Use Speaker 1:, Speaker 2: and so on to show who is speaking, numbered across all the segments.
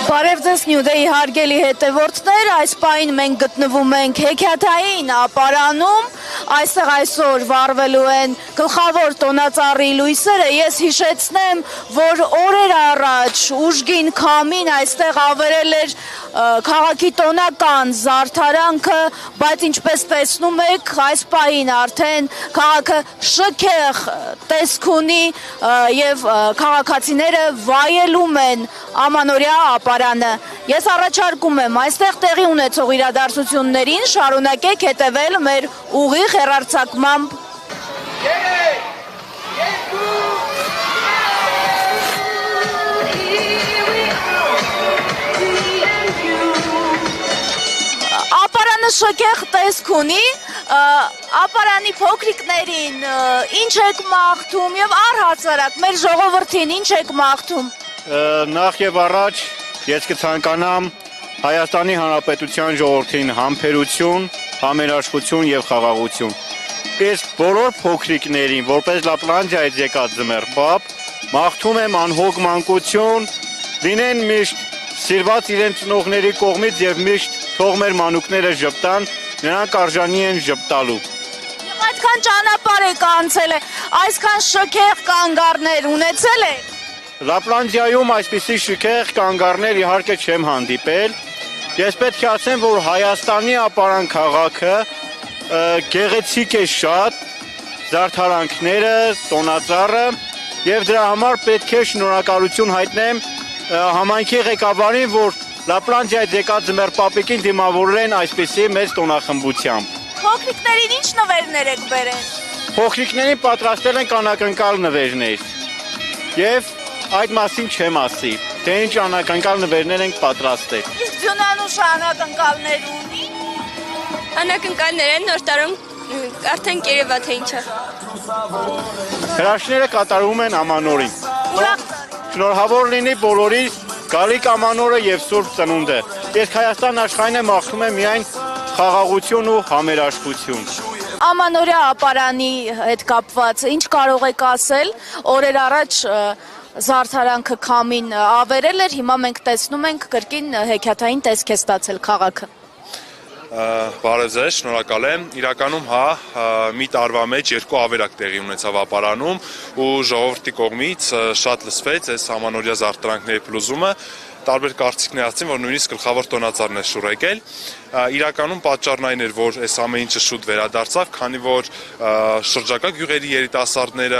Speaker 1: Բարև ձեզ Նյուդեի հարգելի հետևորդներ, այս պահին մենք գտնվում ենք հեքիաթային ապարանում, այստեղ այսօր վառվելու են գլխավոր տոնածառի լույսերը, ես հիշեցնեմ, որ օրեր առաջ ուժգին քամին այստեղ ավերել էր քաղաքի տոնական զարդարանքը, բայց ինչպես տեսնում եք, այս պահին արդեն քաղաքը շքեղ տեսք ունի եւ քաղաքացիները վայելում են ամանորյա ապարանը։ Ես առաջարկում եմ այստեղ տեղի ունեցող իրադարձություններին շարունակեք հետևել մեր ուղիղ հեռարձակմամբ։ Ապարանը շքեղ տեսք ունի, ապարանի փոքրիկներին ինչ եք մաղթում եւ առհասարակ մեր ժողովրդին ինչ եք մաղթում։
Speaker 2: Նախ եւ առաջ ես կցանկանամ Հայաստանի Հանրապետության ժողովրդին համբերություն, համերաշխություն եւ խաղաղություն։ Իսկ բոլոր փոքրիկներին, որպես Լապլանդիայից եկած ձմեռ պապ, մաղթում եմ անհոգ մանկություն, լինեն միշտ սիրված իրենց ծնողների կողմից եւ միշտ թող մեր մանուկները ժպտան, նրանք արժանի են ժպտալու։
Speaker 1: Եվ այդքան ճանապարհ եք անցել, այսքան շքեղ կանգառներ ունեցել եք։
Speaker 2: Լապլանդիայում այսպիսի շքեղ կանգառներ իհարկե չեմ հանդիպել։ Ես պետք է ասեմ, որ Հայաստանի ապարան քաղաքը գեղեցիկ է շատ, զարդարանքները, տոնածառը, եւ դրա համար պետք է շնորհակալություն հայտնեմ համայնքի ղեկավարին, որ Լապլանդիայից եկած ձմեռ պապիկին դիմավորել են այսպիսի մեծ տոնախմբությամբ։
Speaker 1: Փոքրիկներին ինչ նվերներ եք բերել։
Speaker 2: Փոքրիկներին պատրաստել են անակնկալ նվերներ։ Եվ այդ մասին չեմ ասի, թե ինչ անակնկալ նվերներ ենք պատրաստել։
Speaker 1: Իսկ Ձյունանուշը անակնկալներ ունի։
Speaker 3: Անակնկալներ են նոր տարում արդեն կերևա թե ինչա։
Speaker 2: Հրաշքները կատարում են ամանորին։ Շնորհավոր լինի բոլորիս գալիք ամանորը եւ Սուրբ Ծնունդը։ Ես Հայաստան աշխարհին եմ մաղթում եմ միայն խաղաղություն ու համերաշխություն։
Speaker 1: Ամանորյա ապարանի հետ կապված ինչ կարող եք ասել, օրեր առաջ զարդարանքը քամին ավերել էր, հիմա մենք տեսնում ենք կրկին հեքիաթային տեսք է ստացել քաղաքը։
Speaker 4: Բարև ձեզ, շնորհակալ եմ։ Իրականում մի տարվա մեջ երկու ավերակ տեղի ունեցավ ապարանում ու ժողովրդի կողմից շատ լսվեց այս ամանորյա զարդարանքների փլուզումը։ Տարբեր կարծիքներ ասացին, որ նույնիսկ գլխավոր տոնածառն է շուռ եկել։ Իրականում պատճառն այն էր, որ այս ամեն ինչը շուտ վերադարձավ, քանի որ շրջակա գյուղերի երիտասարդները,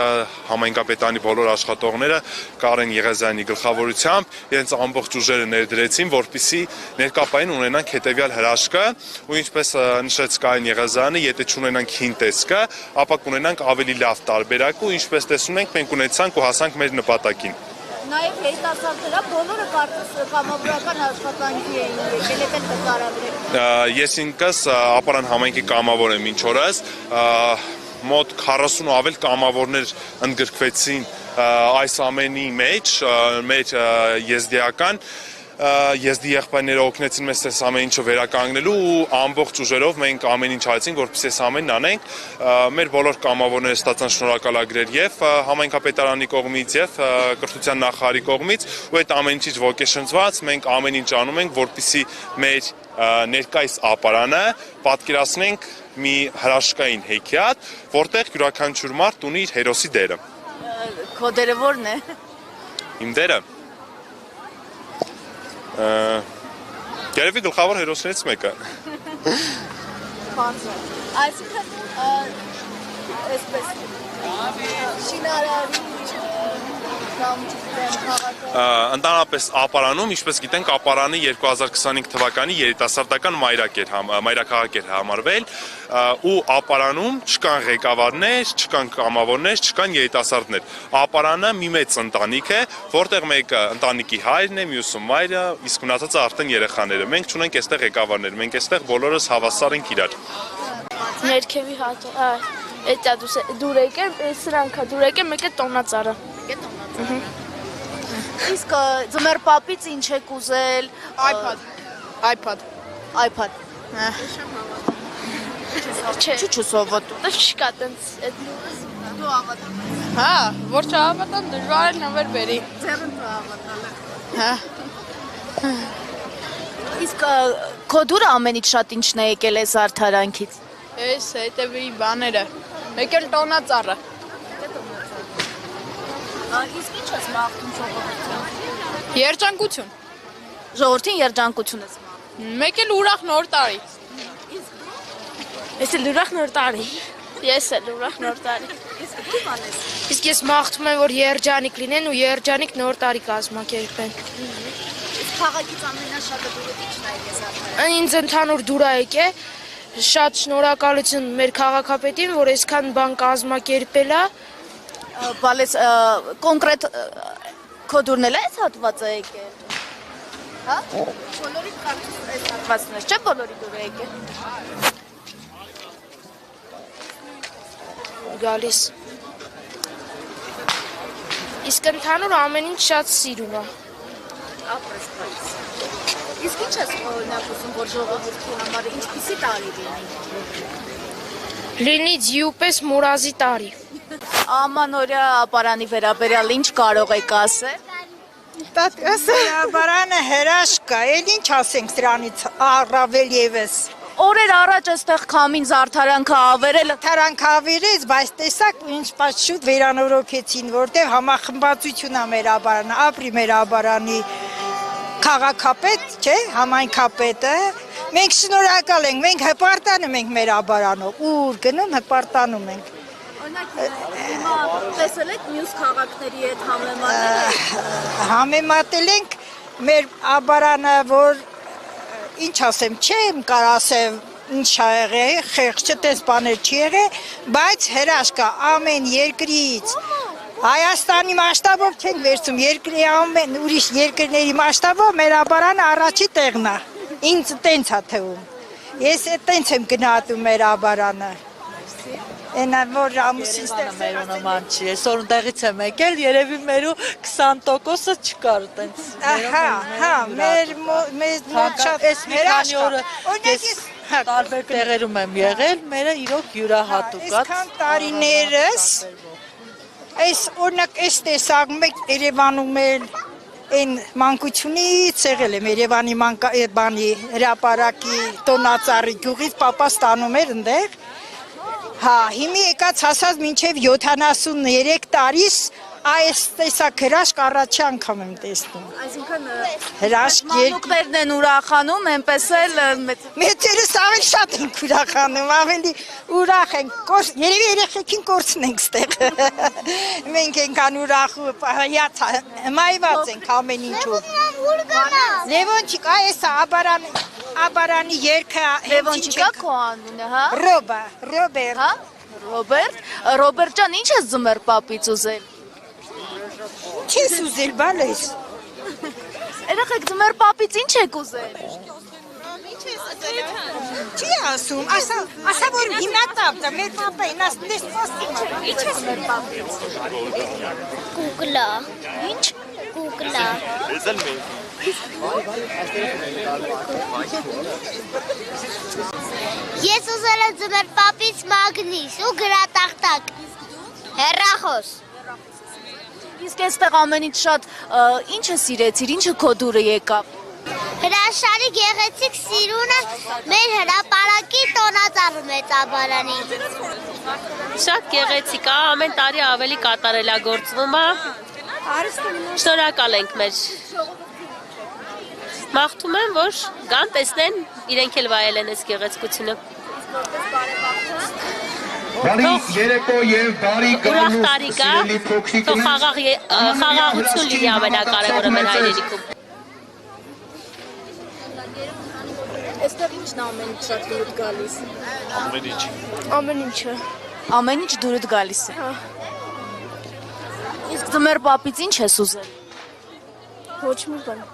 Speaker 4: համայնքապետարանի բոլոր աշխատողները Կարեն Եղազյանի գլխավորությամբ իրենց ամբողջ ուժերը ներդրեցին, որպեսզի ներկայապային ունենանք հետևյալ հրաշքը, ու ինչպես նշեց Կարեն Եղազյանը, եթե չունենանք հին տեսքը, ապա կունենանք ավելի լավ տարբերակ ու ինչպես տեսնում ենք, մենք ունեցանք ու հասանք մեր նպատակին։
Speaker 1: Նաև երիտասարդները բոլորը կարծես կամավորական աշխատանքի էին եկել, եք էլ նկարագրել։
Speaker 4: Ես ինքս ապարան համայնքի կամավոր եմ ինչ օրս, մոտ 40 ու ավել կամավորներ ընդգրկվեցին այս ամենի մեջ, մեր եզդիական եզդի եղբայրները օգնեցին մեզ այս ամեն ինչը վերականգնելու ու ամբողջ ուժերով մենք ամեն ինչ արեցինք, որպեսզի այս ամենն անենք։ Մեր բոլոր կամավորները ստացան շնորհակալագրեր եւ համայնքապետարանի կողմից եւ կրթության նախարարի կողմից, ու այդ ամեն ինչից ոգեշնչված մենք ամեն ինչ անում ենք, որպեսզի մեր ներկայիս ապարանը պատկերացնենք մի հրաշքային հեքիաթ, որտեղ յուրաքանչյուր մարդ ունի իր հերոսի դերը։
Speaker 1: Քո դերը ո՞րն է։
Speaker 4: Իմ դերը Երևի գլխավոր հերոսներից մեկը։
Speaker 1: Այսինքն այսպես շինարարի
Speaker 4: Ընդհանրապես ապարանում, ինչպես գիտենք, ապարանը 2025 թվականի երիտասարդական մայրաքաղաք էր համարվել, ու ապարանում չկան ղեկավարներ, չկան կամավորներ, չկան երիտասարդներ։ Ապարանը մի մեծ ընտանիք է, որտեղ մեկը ընտանիքի հայրն է, մյուսը մայրը, իսկ մնացածը արդեն երեխաները։ Մենք չունենք այստեղ ղեկավարներ, մենք այստեղ բոլորս հավասար ենք իրար։
Speaker 3: Ներքևի Էտա դուր եկել, սրանքա դուր եկել, մեկ է տոնածառը։
Speaker 1: Իսկ ձմեռ պապից ինչ եք ուզել։ iPad։
Speaker 3: Չէ, չսովոտում։ Դա չկա տենց։
Speaker 1: Դու հավատում ես։
Speaker 5: Հա, որ չհավատան դժվար է նվեր բերի։
Speaker 1: Ձեռն դու հավատալը։
Speaker 5: Հա։
Speaker 1: Իսկ քո դուրը ամենից շատ ինչն է եկել է զարդարանքից։
Speaker 5: Էս հետևի բաները։ Մեկ էլ տոնածառը։
Speaker 1: Իսկ ինչ ես մաղթում ժողովրդին։
Speaker 5: Երջանկություն։
Speaker 1: Ժողովրդին երջանկություն ես մաղթում։
Speaker 5: Մեկ էլ ուրախ նոր տարի։
Speaker 3: Ես էլ ուրախ նոր տարի։ Ես էլ ուրախ նոր տարի։
Speaker 1: Իսկ դու բանես։
Speaker 6: Իսկ ես մաղթում եմ, որ երջանիկ լինեն ու երջանիկ նոր տարի կազմակերպեն։
Speaker 1: Իսկ քաղաքից ամենաշատը դուրը ինչն է եկել զարդարանք։
Speaker 6: Ինձ ընդհանուր դուր է եկել, շատ շնորհակալություն մեր քաղաքապետին, որ այսքան բան կազմակերպել է։
Speaker 1: Բալես կոնկրետ քո դուրն էլ է այս հատվածը եկել։ Հա? Բոլորի կարծես այս հատվածն է, չէ՞ բոլորի դուրը եկել։
Speaker 6: Գալիս։ Իսկ ընդհանուր ամեն ինչ շատ սիրում է։
Speaker 1: Ապրես բալես։ Իսկ ինչ ես օրինակ ուզում, որ ժողովրդի համար ինչպիսի տարի լինի։
Speaker 6: Լինի ձյուպես մուրազի տարի։
Speaker 1: Ամանորյա ապարանի վերաբերյալ ինչ կարող եք ասել։
Speaker 7: Բարանը հրաշք կա, էլ ինչ ասենք դրանից առավել եւս։
Speaker 1: Օրեր առաջ այստեղ քամին զարդարանքը ավերել
Speaker 7: Թարանք ավերեց, բայց տեսակ ինչպես շուտ վերանորոգեցին, որտեղ համախմբվածություն է մեր ապարանը, ապրի մեր ապարանի քաղաքապետ, չէ, համայնքապետը։ Մենք շնորհակալ ենք, մենք հպարտանում ենք մեր ապարանով, ուր գնում հպարտանում ենք։
Speaker 1: Օրինակ հիմա տեսել եք մյուս քաղաքների հետ համեմատել։
Speaker 7: Համեմատել ենք մեր ապարանը, որ ինչ ասեմ, չեմ կարող ասեմ ինչ ա եղել, խեղճ տես բաներ չի եղել, բայց հրաշք կա ամեն երկրից։ Հայաստանի մասշտաբով չենք վերցում, երկրի ամեն ուրիշ երկրների մասշտաբով մեր ապարանը առաջի տեղն է։ Ինձ տենց է թվում։ Ես տենց եմ գնահատում մեր ապարանը։ Այնա որ ամուսինս
Speaker 8: մեր նման չի, այսօր ընդեղից եմ եկել, երևի մերու 20%-ը չկար տենց։
Speaker 7: Հա, մեր շատ
Speaker 8: Այս մի քանի օրը ես տարբեր տեղերում եմ եղել, մերը իրոք յուրահատուկ է։
Speaker 7: Այսքան տարիներս այս օրինակ այս տեսակ մեկ Երևանում էլ այն մանկությունից եղել եմ Երևանի բանի հրապարակի տոնածառի գյուղից պապա ստանում էր ընդեղ։ Հա, հիմի եկած հասած մինչև 73 տարիս այս տեսակ հրաշք առաջի անգամ եմ տեսնում։
Speaker 1: Այսինքն
Speaker 7: Հրաշք
Speaker 1: մանուկներն են ուրախանում, այնպես էլ
Speaker 7: մեծերս ավելի շատ են ուրախանում, ավելի ուրախ են, երևի երեխեքին կորցնենք ստեղ։ Մենք ենքան ուրախ ու մայված ենք ամեն ինչով։ Լևոնչիկ, այս ապարանի երկը
Speaker 1: Լևոնչիկա քո անունը, հա։
Speaker 7: Ռոբերտ։
Speaker 1: Հա։ Ռոբերտ ջան, ինչ ես ձմեռ պապից ուզել։
Speaker 7: Չես ուզել բալես։
Speaker 1: Երեխեք ձմեռ պապից ինչ եք ուզել։
Speaker 7: Չի ասում, ասա որ հիմա տապտը, մեր պապային ասնես պաստիմ է։
Speaker 1: Ինչ ես ձմեռ պապից։
Speaker 3: Կուկլա։
Speaker 1: Ինչ։
Speaker 3: Կուկլա։ Ես ուզել եմ ձմեռ պապից մագնիս ու գրատախտակ։ Հեռախոս։
Speaker 1: Իսկ այստեղ ամենից շատ ինչը սիրեցիր, ինչը քո դուրը եկավ։
Speaker 3: Հրաշալի գեղեցիկ սիրունը մեր հրապարակի տոնածառը մեծաբարանի։
Speaker 9: Շատ գեղեցիկ է, ամեն տարի ավելի կատարելագործվում է։ Շնորհակալ ենք մեր։ Մաղթում եմ, որ գան տեսնեն, իրենք էլ վայելեն այս գեղեցկությունը։
Speaker 10: Բարի երեկո եւ բարի
Speaker 9: Ուրախ տարի կա, թող խաղաղություն լինի ամենակարևորը մեր հայրենիքում։
Speaker 1: Այստեղ ինչն է ամենից շատ դուրդ գալիս։
Speaker 3: Ամեն ինչը։
Speaker 1: Ամեն ինչ դուրդ գալիս է։ Իսկ ձմեռ պապից ինչ ես ուզել։
Speaker 3: Ոչ մի բան։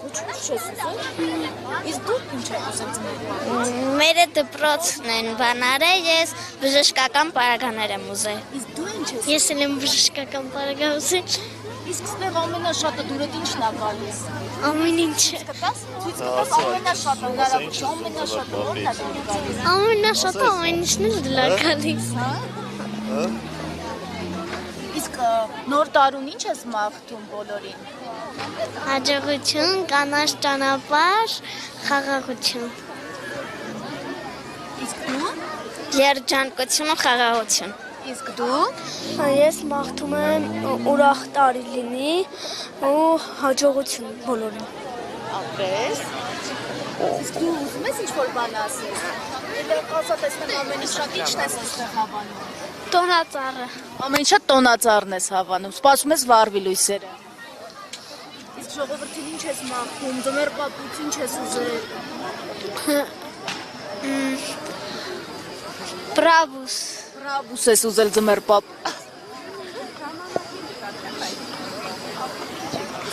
Speaker 1: Ոչ մի չես ուզել։ Իսկ դու ինչ ես ուզել ձմեռ պապից։
Speaker 3: Մերը դպրոցն են բանարել, ես բժշկական պարագաներ եմ ուզել։
Speaker 1: Իսկ դու ինչ ես։
Speaker 3: Ես էլ եմ բժշկական պարագան ուզել։
Speaker 1: Իսկ ստեղ ամենաշատը դուրդ ինչն է գալիս։
Speaker 3: Ամեն ինչը։
Speaker 1: Կտաս ցույց տաս ամենաշատը հնարավորություն ամենաշատը որն է դուրդ գալիս։
Speaker 3: Ամենաշատը ամեն ինչն էլ դրա գալիս։
Speaker 1: իսկ նոր տարուն ինչ ես մաղթում բոլորին։
Speaker 11: Հաջողություն, կանաչ ճանապարհ, խաղաղություն։
Speaker 1: Իսկ դու։
Speaker 11: Երջանկություն ու խաղաղություն։
Speaker 1: Իսկ դու։
Speaker 11: Ես մաղթում եմ ուրախ տարի լինի ու հաջողություն բոլորին։
Speaker 1: Ապրես։ Իսկ դու ուզում ես ինչ-որ բան ասես։ Ասա տեսնեմ ամեն ինչ շատ ի՞նչն ես այստեղ հավանում։
Speaker 11: Տոնածառը։
Speaker 1: Ամեն ինչը տոնածառն ես հավանում, սպասում ես վառվի լույսերը։ Իսկ ժողովրդին ինչ ես մաղթում, ձմեռ պապուց ինչ ես ուզել։
Speaker 11: Բրավուս։
Speaker 1: Բրավուս ես ուզել ձմեռ պապ։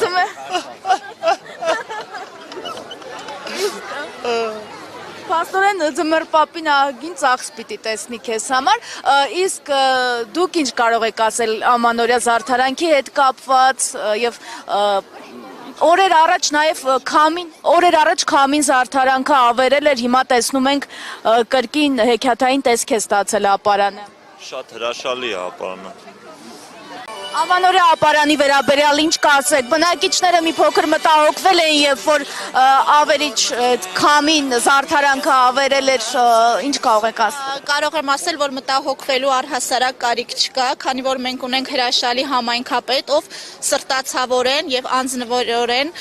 Speaker 1: Ձմեռ։ Պաստորեն ձմեռ պապին ահագին ծախս պիտի տեսնի քեզ համար, իսկ դուք ինչ կարող եք ասել ամանորյա զարդարանքի հետ կապված եւ օրեր առաջ քամին զարդարանքը ավերել էր, հիմա տեսնում ենք կրկին հեքիաթային տեսք է ստացել ապարանը։
Speaker 12: Շատ հրաշալի է ապարանը։
Speaker 1: Ամանորյա ապարանի վերաբերյալ ինչ կասեք, բնակիչները մի փոքր մտահոգվել էին, երբ որ ավերիչ քամին զարդարանքը ավերել էր, ինչ կարող եք ասել։
Speaker 13: Կարող եմ ասել, որ մտահոգվելու առհասարակ կարիք չկա, քանի որ մենք ունենք հրաշալի համայնքապետ, ով սրտացավորեն եւ անձնվորորեն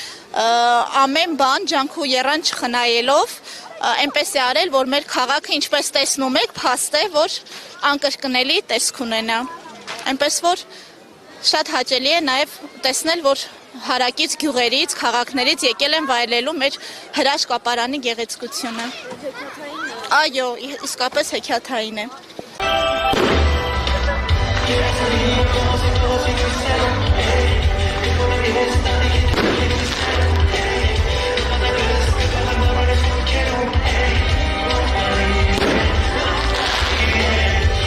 Speaker 13: ամեն բան ջանք ու եռան չխնայելով այնպես է արել, որ մեր քաղաքը ինչպես տեսնում եք, փաստ է, որ անկրկնելի տեսք ունենա։ Այնպես որ շատ հաճելի է նաև տեսնել, որ հարակից գյուղերից, քաղաքներից եկել են վայելելու մեր հրաշք ապարանի գեղեցկությունը։ Այո, իսկապես հեքիաթային է։